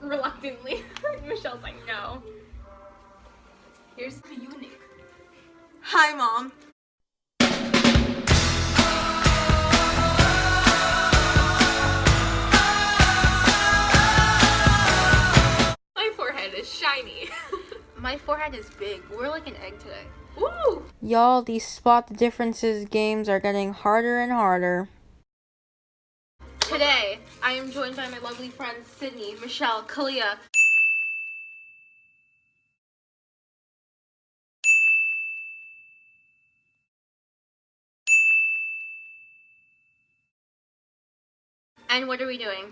reluctantly. Michelle's like, no. Here's the eunuch. Hi, Mom. My forehead is shiny. My forehead is big. We're like an egg today. Woo! Y'all, these spot the differences games are getting harder and harder. Today, I am joined by my lovely friends Sydney, Michelle, Kalia. And what are we doing?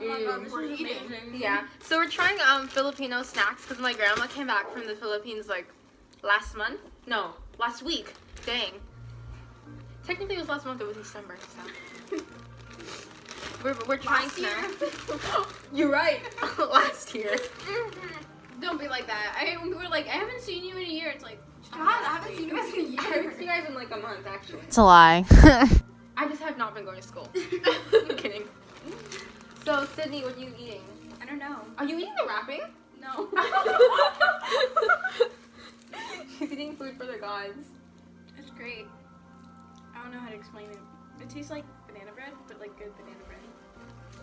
Oh my God, this is amazing. Yeah. So we're trying Filipino snacks because my grandma came back from the Philippines like last month. No, last week. Dang. Technically it was last month. It was December. So. We're trying snacks. You're right. Last year. Don't be like that. We're like, I haven't seen you in a year. It's like, God, I haven't seen you guys in a I haven't year. seen you guys in like a month actually. It's a lie. I just have not been going to school. I'm kidding. So Sydney, what are you eating? I don't know. Are you eating the wrapping? No. She's eating food for the gods. it's great. I don't know how to explain it. It tastes like banana bread, but like good banana bread.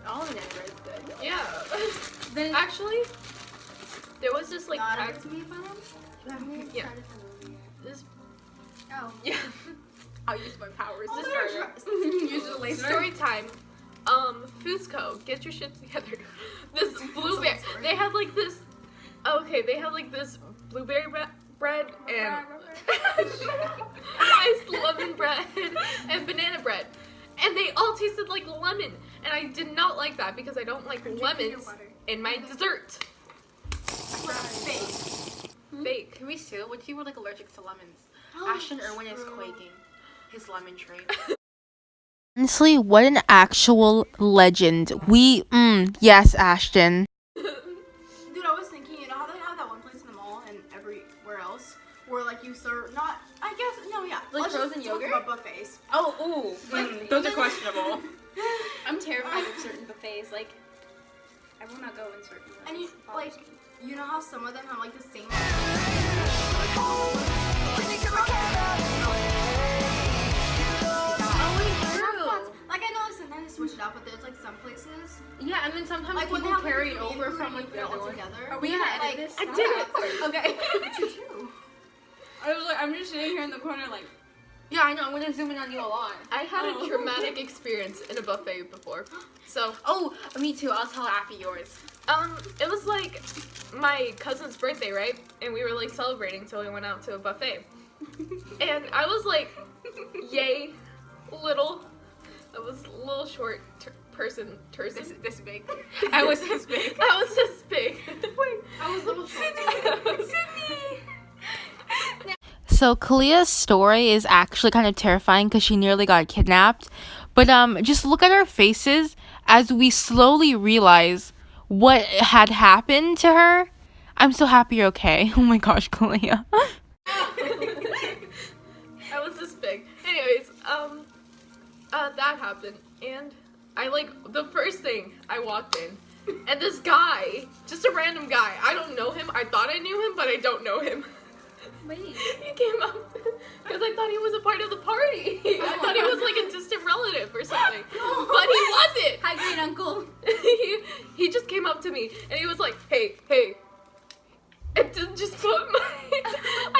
All banana bread is good. Yeah. Then Actually, there was this like not pack- to be fun. yeah. This Oh. yeah. I'll use my powers. Oh, This there started. Use the laser. Story time. Foodsco, get your shit together. This blueberry. story. They had like this. Okay, they had like this blueberry bread and nice lemon bread and banana bread, and they all tasted like lemon. And I did not like that because I don't like lemons in my dessert. Fake. Can we sue? What if you were like allergic to lemons? Ashton Irwin is quaking. His lemon tree. Honestly, what an actual legend. Yes, Ashton. Dude, I was thinking, you know how they have that one place in the mall and everywhere else where like you serve not, I guess, no, yeah. Like Let's just frozen talk yogurt? about buffets. Oh, ooh. Those are questionable. I'm terrified of certain buffets. Like, I will not go in certain ones. And you, like, you know how some of them have like the same. Like I know sometimes they switch it out, but there's like some places Yeah, and then sometimes like when they people have carry like, it over from like the all other one. together. Are we gonna edit like, this? I did it. Okay. You too. I was like, I'm just sitting here in the corner, like. Yeah, I know. I'm gonna zoom in on you a lot. I had a traumatic experience in a buffet before. So, Oh, me too. I'll tell after yours. it was like my cousin's birthday, right? And we were like celebrating, so we went out to a buffet. And I was like, yay, little. I was a little short person. This big. I was this big. I was this big. Wait. I was little short. Sydney. So Kalia's story is actually kind of terrifying because she nearly got kidnapped. But just look at our faces as we slowly realize what had happened to her. I'm so happy you're okay. Oh my gosh, Kalia. I was this big. Anyways, that happened, and I like the first thing I walked in, and this guy, just a random guy. I don't know him. I thought I knew him, but I don't know him. Wait. He came up because I thought he was a part of the party. I thought he was like a distant relative or something, but he wasn't. Hi, great uncle. He just came up to me and he was like, hey, and just put my, he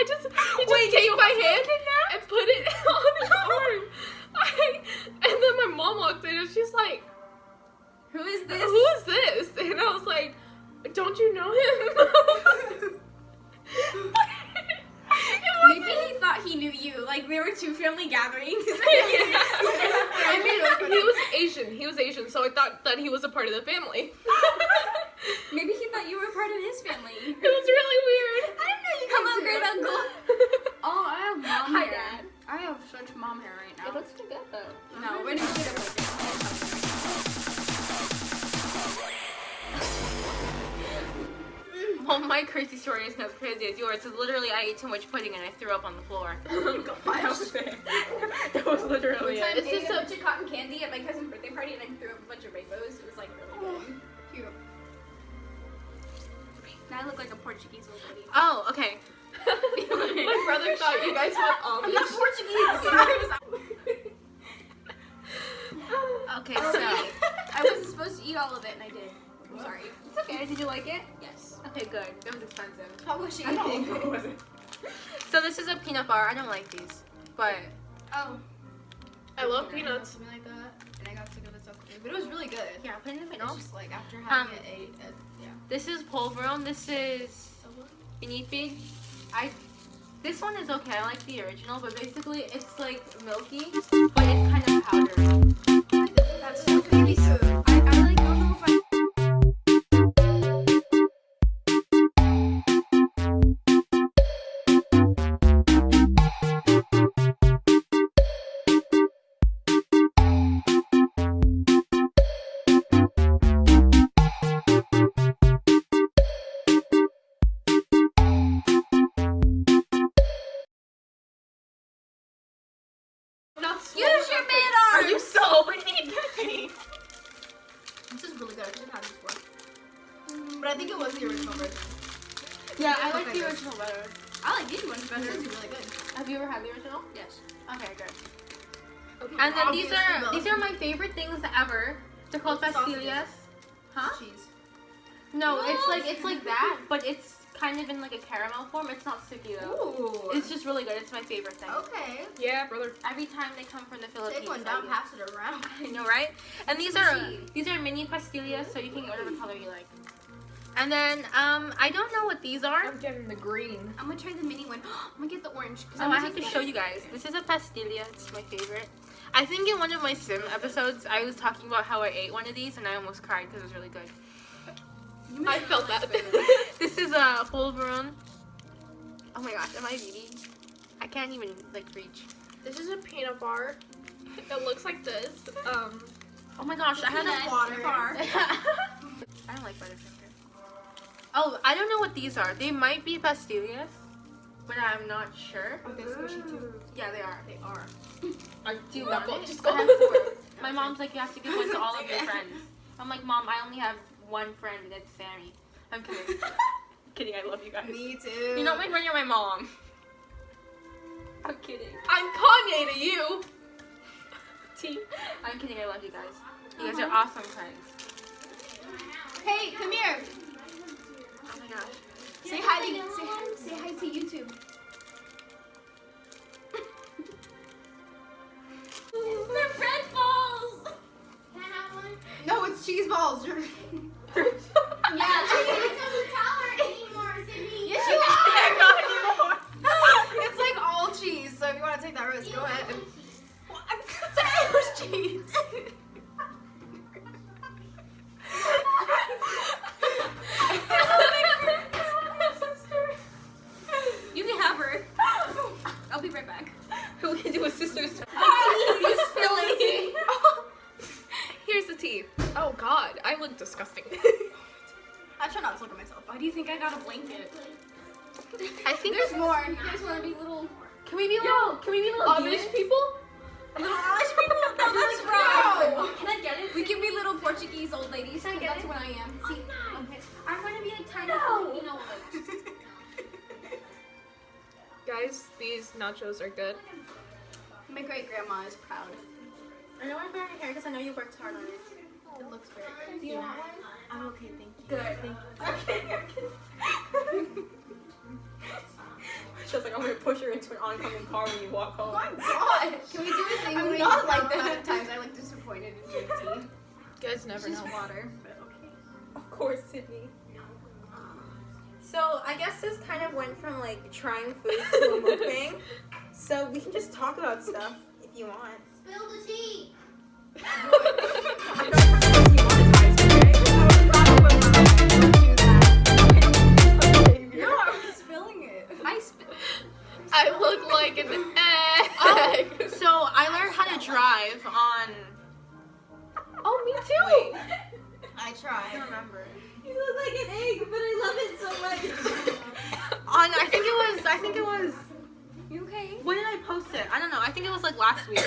just take my hand and put it on his arm. And then my mom walked in and she's like, Who is this? who is this? And I was like, don't you know him? Maybe he thought he knew you. Like there were two family gatherings. I mean, he was Asian, so I thought that he was a part of the family. Maybe he thought you were part of his family. It was really weird. I didn't know you come up, great uncle. Oh, I have mom Hi, hair. Dad. I have such mom hair right now. It looks pretty good though. No, when you get up Well, my crazy story isn't as crazy as yours. Because literally, I ate too much pudding and I threw up on the floor. That was it. That was literally it. This is such a cotton candy at my cousin's birthday party, and I threw up a bunch of rainbows. It was like really good. Cute. I look like a Portuguese old lady. Oh, okay. My brother thought you guys were I'm not Amish. Portuguese. Okay, so. I wasn't supposed to eat all of it, and I did. I'm sorry. It's okay. Did you like it? Yes. Okay, good. It was expensive. How was she I don't eating? know what was it. So this is a peanut bar. I don't like these, but Oh. I love peanuts. Something like that. And I got sick of it so quickly. But it was really good. yeah, put it in the It's middle. just like after having it, yeah. This is polvoron. This is Inipig. This one is okay. I like the original, but basically it's like milky, but it's kind of powdery. That's so baby food. I like don't know if I use your man Are arms. you so many? This is really good. I should have this before. But I think it was the original version. Yeah, I Okay, like the good. original better. I like these ones better. These are really good. Have you ever had the original? Yes. Okay, good. Okay, And then obviously these are my favorite things ever. They're called What's the pastillas. Huh? cheese. No, it's like that, but it's kind of in like a caramel form. It's not sticky though. Ooh. It's just really good. It's my favorite thing. Okay. Yeah, brother. Every time they come from the Philippines. Take one I down, get- pass it around. I know, right? And these Squishy. are mini pastillas, so you can get whatever color you like. And then I don't know what these are. I'm getting the green. I'm gonna try the mini one. I'm gonna get the orange. Oh, I have to show you guys. This is a pastilla. It's my favorite. I think in one of my sim episodes, I was talking about how I ate one of these and I almost cried because it was really good. I felt that. This is a polvoron. Oh my gosh, am I eating? I can't even like reach. This is a peanut bar. It looks like this. Oh my gosh, I had a water bar. I don't like Butterfinger. Oh, I don't know what these are. They might be pastillas, but I'm not sure. Are they squishy too? Yeah, they are. They are. Do you That want one, it? just I go. have 4. My mom's like, you have to give one to all of your friends. I'm like, Mom, I only have one friend, and it's Sammy. I'm kidding. Kidding, I love you guys. Me too. You're not my friend, you're my mom. I'm kidding. I'm Kanye to you. T. I'm kidding, I love you guys. You guys are awesome friends. Hey, come here. Oh my gosh. Say hi to YouTube. They're bread balls. Can I have one? No, it's cheese balls. You're... yeah. It doesn't tolerate anymore, Sydney. Yes, you are. Not anymore. It's like all cheese, so if you want to take that risk, go ahead. It was cheese. You can have her. I'll be right back. We can do a sister's. You spilling. Here's the tea. Oh God, I look disgusting. I try not to look at myself. Why do you think I got a blanket? I think There's more. You guys want to be little Can we be little? Can we be little Amish people? little Irish people? No, that's wrong. Can I get it? We can be little Portuguese old ladies. Can I get That's it? what I am. See, Okay. I'm gonna be a tiny Filipino woman. Guys, these nachos are good. My great grandma is proud. I know I'm wearing hair because I know you worked hard on it. It looks very good. Do you want one? I'm okay, thank you. Good. Thank you. She was like, I'm gonna push her into an oncoming car when you walk home. Oh my god! Can we do a thing I'm where we not like count that. the amount of times I look disappointed in drink tea? You guys never Just know. water, but okay. Of course, Sydney. So I guess this kind of went from like trying food to a mukbang. So we can just talk about stuff if you want. Spill the tea! I'm not trying to demonetize, okay? No, I was spilling it. I spilled. I look like an egg. So I learned how to drive on. Oh, me too. I I tried. remember. You look like an egg, but I love it so much. On I think it was. You okay? When did I post it? I don't know. I think it was like last week.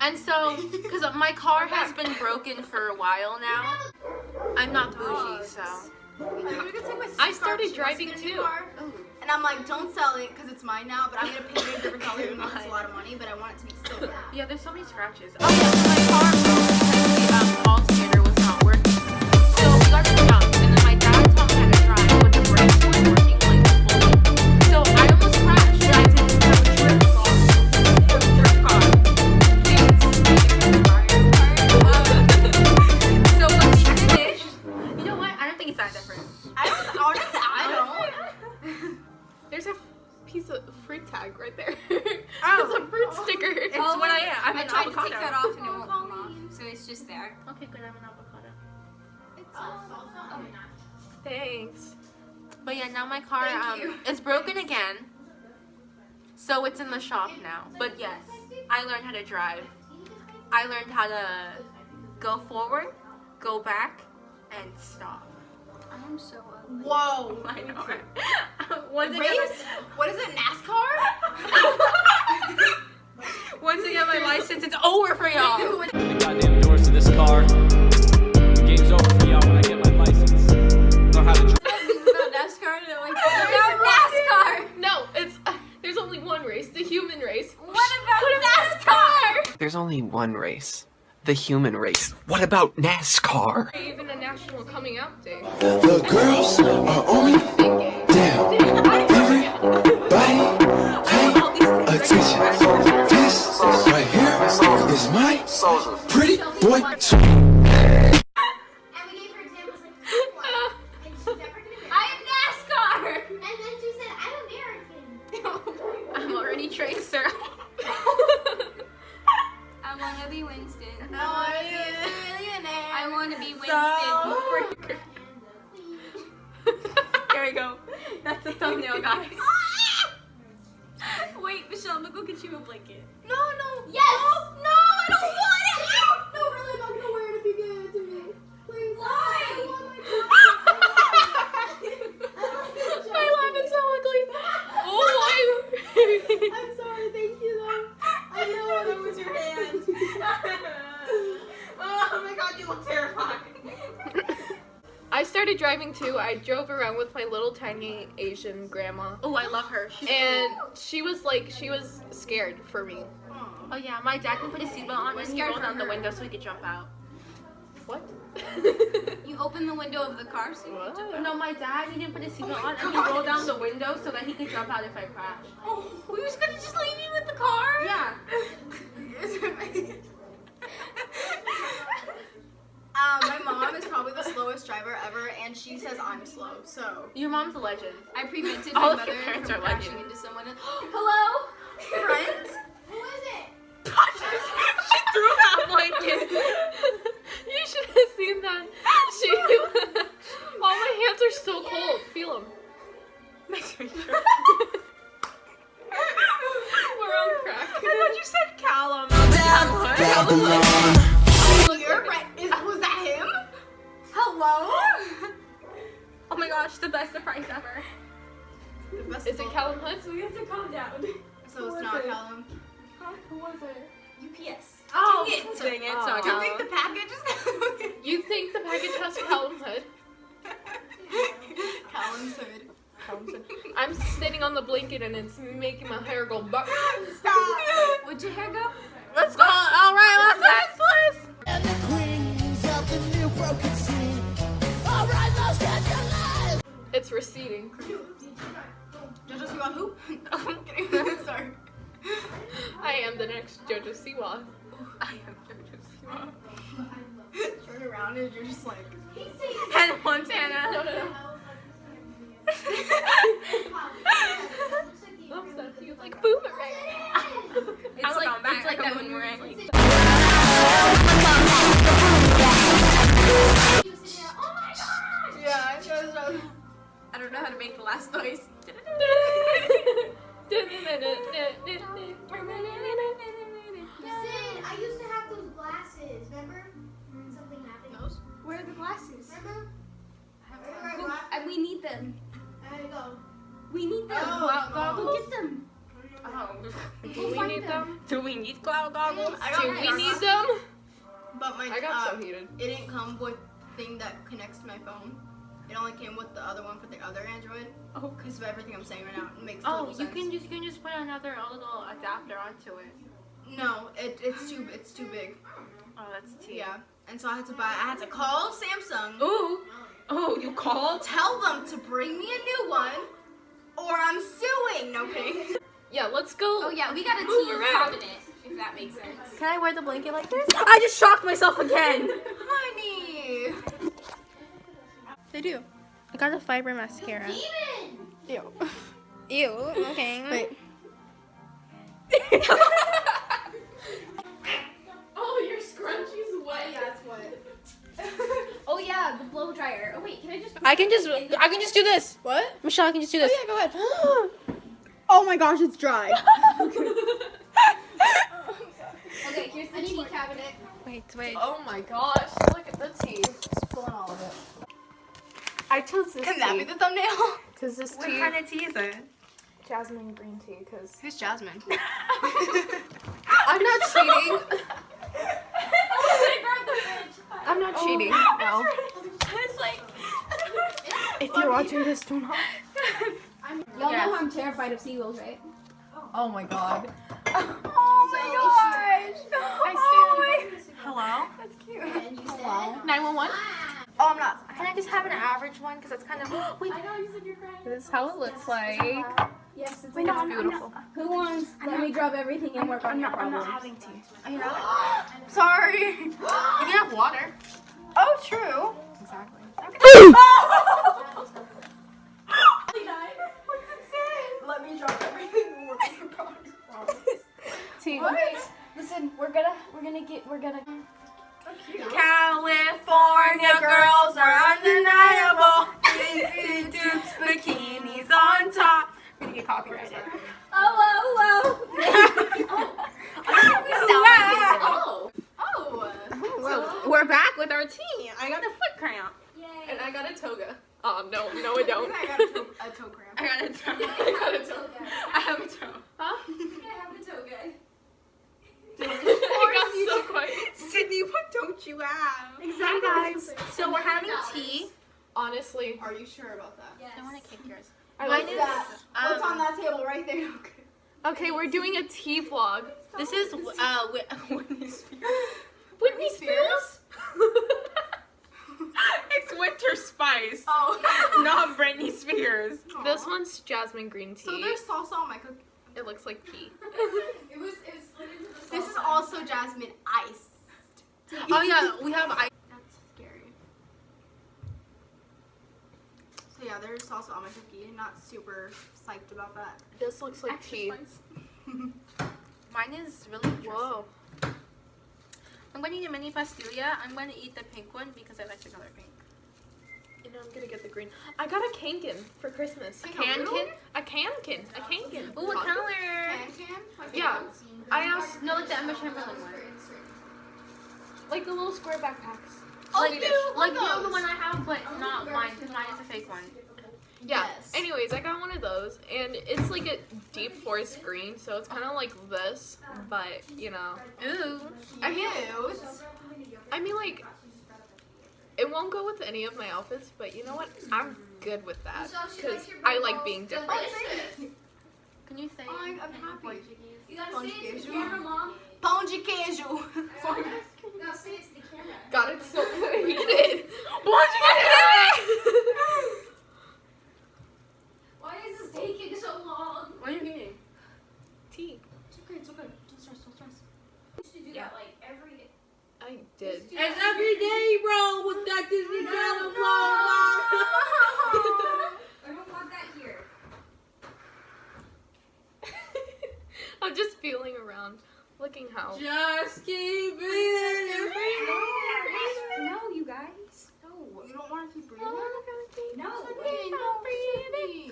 And so, because my car has been broken for a while now. I'm not bougie, so. I started driving too. And I'm like, don't sell it because it's mine now, but I'm gonna paint it a different color even though it's a lot of money, but I want it to be silver. Yeah, there's so many scratches. Oh, yeah, my car broke because the call scanner was not working. So we got it jumped, and then my dad taught me how to drive, but the brakes weren't working like fully. So I almost crashed. I had to have a trip car. So when we finished, you know what? I don't think it's that different. Honestly, I don't. There's a piece of fruit tag right there. Oh. It's a fruit sticker. It's what I am. I'm I an tried avocado. to take that off and it won't come off, so it's just there. Okay, good. I'm an avocado. Thanks. But yeah, now my car Thank you. is broken again. So it's in the shop now. But yes, I learned how to drive. I learned how to go forward, go back, and stop. I am so ugly. Whoa! I know, right? Once I get Race? What is it, NASCAR? once I get my license, it's over for y'all. The goddamn doors to this car. Game's over for y'all when I get my license. Know how to drive. NASCAR? NASCAR! No, it's there's only one race, the human race. What about NASCAR? There's only one race. The human race. What about NASCAR? Even a national coming out day. The girls are on me. Damn. Everybody pay attention. This right here is my pretty boy. And we gave her examples like, and she's never gonna be. I am NASCAR! And then she said, I'm American. I'm already Tracer. I wanna be Winston. I wanna be Winston. Here we go. That's the thumbnail, guys. Wait, Michelle, I'm gonna go get you a blanket. No. Yes! No, I don't want it! No, really, I'm not gonna wear it if you give it to me. Please. Why? My laugh is so ugly. Oh, I'm sorry, thank you though. I know that was your hand. Oh my god, you look terrifying. I started driving too. I drove around with my little tiny Asian grandma. Oh, I love her. And she was scared for me. Oh yeah, my dad can put his seatbelt on and he scared rolled for down the her. window so he could jump out. What? You open the window of the car so you can jump out. No, my dad, he didn't put his seatbelt on and he rolled down the window so that he could jump out if I crashed. Oh, we was gonna just leave you with the car? Yeah. My mom is probably the slowest driver ever, and she says I'm slow. So Your mom's a legend. I prevented All my of your mother parents from are crashing legends. into someone. Hello, friend. Who is it? She threw that blanket. You should have seen that. All my hands are so cold. Feel them. We're on crack. I thought you said Callum. Babylon. You're right. Was that him? Hello. Oh my gosh, the best surprise ever. Is it Callum Hood? We have to calm down. So it's not Callum. Who was it? UPS. Oh, Dang it. dang it. Oh. Sorry, Do you Callum. think the package is Callum? You think the package has Callum Hood? Callum's hood. I'm sitting on the blanket and it's making my hair go back. Stop. Where'd your hair go? Let's go. All right, let's next place. And the queens of the new broken scene. All right, let's get your life. It's receding. Jojo Siwa who? I'm kidding. Sorry. I am the next Jojo Siwa. I am Jojo Siwa. Turn around and you're just like. Hannah Montana. No. Looks at you like boomerang. It's like that boomerang. Yeah, I don't know how to make the last noise. I used to have those glasses, remember? When something happened. Those? Where are the glasses? Remember? And we need them. I go. We need them. Go get them. Oh. Do we need them? Do we need cloud goggles? Do we need them? But my I got so heated. it didn't come with thing that connects to my phone. It only came with the other one for the other Android. Oh, Because of everything I'm saying right now, it makes oh, total you sense. can just put another little adapter onto it. No, it's too big. Oh, that's T. Yeah, and so I had to call Samsung. Ooh. Oh, you called? Tell them to bring me a new one, or I'm suing. No kidding. Yeah, let's go. Oh yeah, we got a Move tea around. cabinet, if that makes sense. Can I wear the blanket like this? I just shocked myself again. Honey. They do. I got a fiber mascara. Ew. Ew. Okay. Wait. Oh, your scrunchie's wet. Yeah, it's wet. Oh yeah, the blow dryer. Oh wait, can I just? I can just do this. What? Michelle, I can just do this. Oh yeah, go ahead. Oh my gosh, it's dry. Okay, here's the tea cabinet. Wait. Oh my gosh, look at the tea. Pulling all of it. I chose this Can that be tea the thumbnail? because this What tea, kind of tea is it? jasmine green tea. Because Who's Jasmine? I'm not cheating. I'm not cheating. No. It's like. If you're watching this, do not. Y'all know I'm terrified of seagulls, right? Oh my god. Oh my gosh! I stand. Hello? That's cute. Hello. 911. Oh, I'm not. Can I just have an average one? Because that's kind of. Wait. I know you said you're crying. This is how it looks like. Yes, it's It's beautiful. Who wants? Let me drop everything and work on your I'm problems. not having tea. You know? Sorry. You can have water. Oh, true. Exactly. Let me drop everything and work on your problems. Tea. Listen, we're gonna. California girls are undeniable. Daisy Dukes bikinis on top. We're gonna get copyrighted. Oh. We're back with our tea. I got a foot cramp. And I got a toga. No, I don't. I got a toe cramp. I got a toe. I got a toga. I have a toe. Huh? I have a toga. I got so quiet. Sydney, what don't you have? Exactly. Guys, so we're having tea. Honestly, Are you sure about that? I want to kick yours. I Mine like is, that. What's on that table right there? Okay, we're doing a tea vlog. This is Whitney Spears. Whitney Spears? It's Winter Spice, Oh. not Britney Spears. This one's jasmine green tea. So there's salsa on my cookie. It looks like pea. It was slid into the salsa. This is also jasmine ice. Oh yeah, we have ice. That's scary. So yeah, there's salsa on my cookie. Not super psyched about that. This looks like tea. Mine is really interesting. Whoa. I'm going to eat a mini pastilla. I'm going to eat the pink one because I like the color pink. You know, I'm gonna get the green. I got a cankin for Christmas. Cankin? A cankin. A cankin. Ooh, what color? Yeah. I asked, No, like the Emma Chamberlain one. like the little square backpacks. Like you know the one I have, but not mine because mine is a fake one. Yeah. Yes. Anyways, I got one of those, and it's like a deep forest green, so it's kind of like this, but you know. Ooh. I mean, like, it won't go with any of my outfits, but you know what? I'm good with that because I like being different. Can you say? I'm happy. You gotta say it to the camera, Mom. Pão de queijo. You gotta say it to the camera. God, it's so heated. Why is this taking so long? What are you eating? Tea. It's okay. Don't stress. You used to do that like every day. I did. It's every day, bro, with that Disney Channel I don't want that here. I'm just feeling around, looking how. Just keep breathing. No, you guys. No, you don't want to keep breathing. No.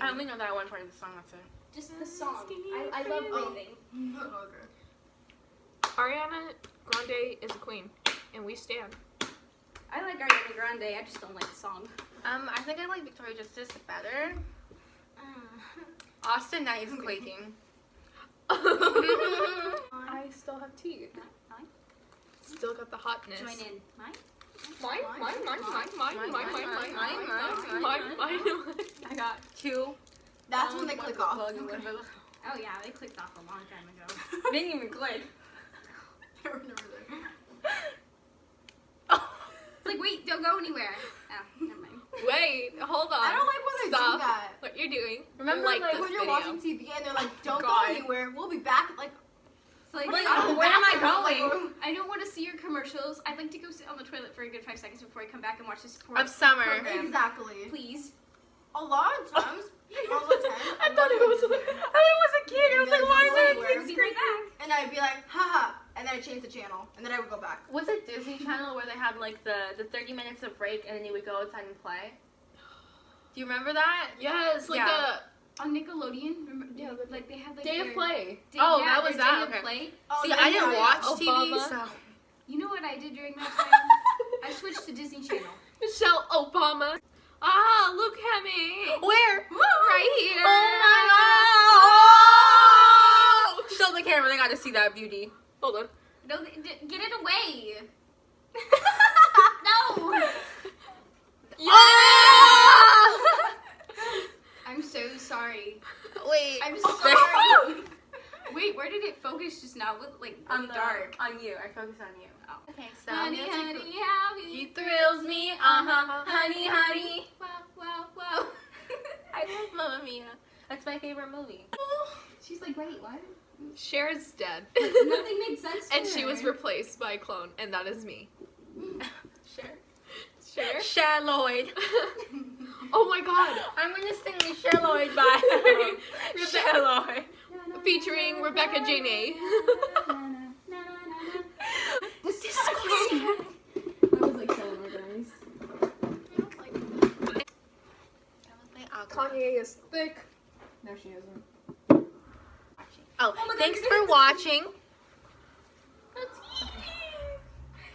I only know that one part of the song. That's it. Just the song. I love breathing. Okay. Ariana Grande is a queen, and we stand. I like Ariana Grande. I just don't like the song. I think I like Victoria Justice better. Austin Knight is quaking. I still have tea. Mine? Still got the hotness. Join in. Mine? Mine? I got 2. That's when they click off. Oh yeah, they clicked off a long time ago. They didn't even click. They were never there. It's like, wait, don't go anywhere. Oh, never mind. Wait, hold on. I don't like when they Stop do that. what you're doing. Remember, like like, this When you're video. watching TV and they're like, don't God. go anywhere. We'll be back. Like, it's like, Like, I'm where am I back. going? I don't want to see your commercials. I'd like to go sit on the toilet for a good 5 seconds before I come back and watch this Of summer. program. Exactly. Please. A lot of times. All the time. I thought it was a kid. I was like, why is there a kid Be right back. And I'd be like, haha. And then I'd change the channel. And then I would go back. Was it Disney Channel where they had like the 30 minutes of break and then you would go outside and play? Do you remember that? Yes, like Yeah. On Nickelodeon, remember, like they had like the Day of their Play. Oh, yeah, that was their that, Day of okay. Play. See, then I didn't yeah, watch Obama. TV, so. You know what I did during that time? I switched to Disney Channel. Michelle Obama. Ah, look at me. Where? Right here. Oh my god! Show the camera, they got to see that beauty. Hold on. No, get it away. No. I'm so sorry. Wait. I'm sorry. Wait, where did it focus just now? With like On the dark. On you. I focus on you. Oh. Okay, so. Honey, honey, how He thrills me. Honey, honey. Wow, wow, wow. I love Mamma Mia. That's my favorite movie. She's like, wait, what? Cher's dead. Nothing made sense to And she her. was replaced by a clone, and that is me. Cher? Cher Lloyd. Oh my god. I'm gonna sing the Cher Lloyd by Cher Lloyd. Featuring Rebecca Jane. This is so sad. I was like so organized. Kanye is thick. No, she isn't. Oh, my God, thanks you're for gonna- watching.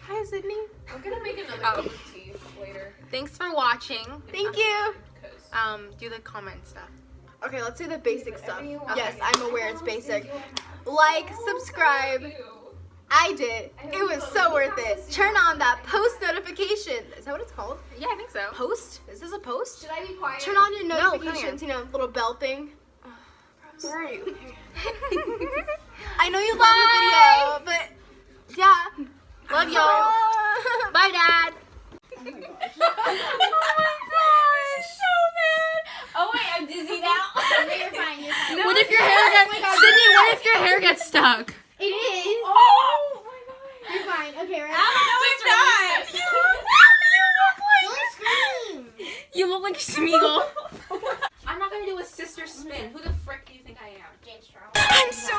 Hi, Sydney. I'm gonna make another Oh. cup of tea later. Thanks for watching. Thank you. Do the comment stuff. Okay, let's do the basic stuff. Yes, I'm aware it's basic. Like, subscribe. I did. It was so worth it. Turn on that post notification. Is that what it's called? Yeah, I think so. Post? Is this a post? Should I be quiet? Turn on your No, come notifications, you know, little bell thing. Where are you? I know you love the video, but yeah. Love y'all. Bye, Dad. Oh my gosh, so bad. Oh wait, I'm dizzy now. Okay, you're fine. You're fine. What if your hair gets Sydney? What if your hair gets stuck? It is. Oh my god. You're fine. Okay, right? No, it's not. Don't scream. You look like Smeagol. I'm not gonna do a sister spin. Who the frick do you think I am? James Charles. I'm so